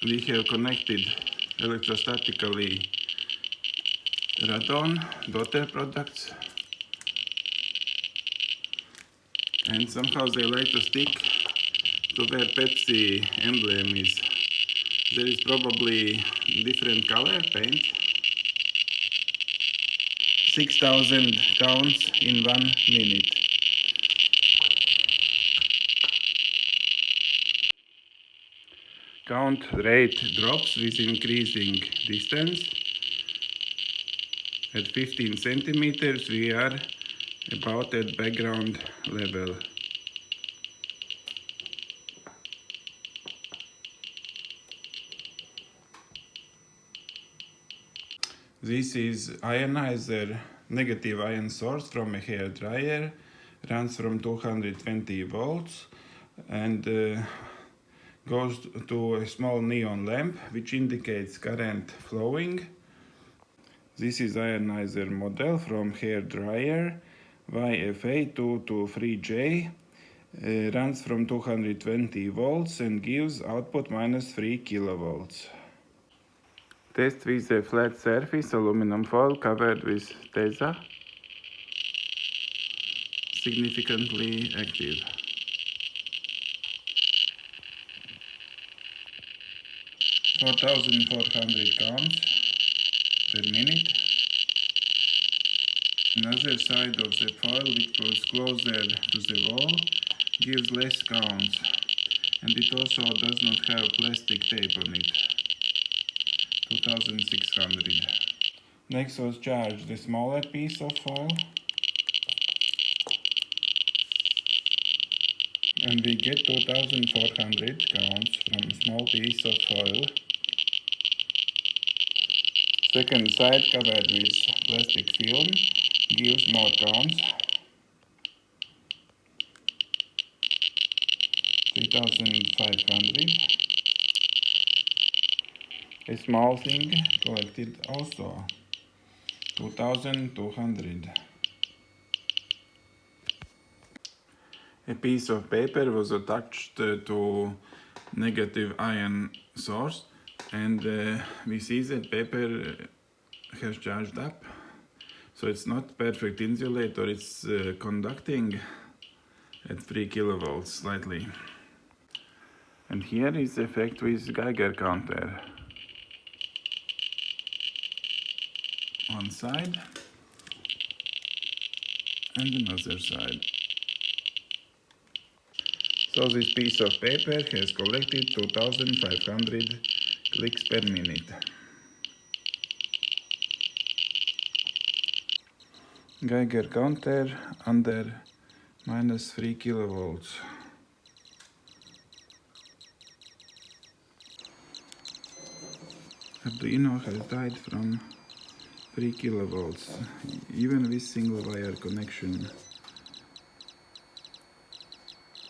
we have connected electrostatically Radon daughter products, and somehow they like to stick to where Pepsi emblem is. There is probably different color paint. 6,000 counts in 1 minute. Count rate drops with increasing distance. At 15 centimeters we are about at background level. This is ionizer negative ion source from a hair dryer, runs from 220 volts and goes to a small neon lamp which indicates current flowing. This is ionizer model from hair dryer YFA223J, runs from 220 volts and gives output minus 3 kilovolts. Test with a flat surface aluminum foil covered with tesa. Significantly active. 4,400 counts per minute. Another side of the foil, which goes closer to the wall, gives less counts, and it also does not have plastic tape on it. 2,600. Next was charged a smaller piece of foil, and we get 2,400 counts from a small piece of foil. Second side covered with plastic film gives more counts. 3,500. A small thing collected also. 2,200. A piece of paper was attached to negative ion source, and we see that paper has charged up. So it's not perfect insulator, it's conducting at 3 kilovolts slightly. And here is the effect with Geiger counter. One side and another side. So this piece of paper has collected 2,500 clicks per minute. Geiger counter under minus 3 kilovolts. Arduino has died from 3 kilovolts, even with single wire connection.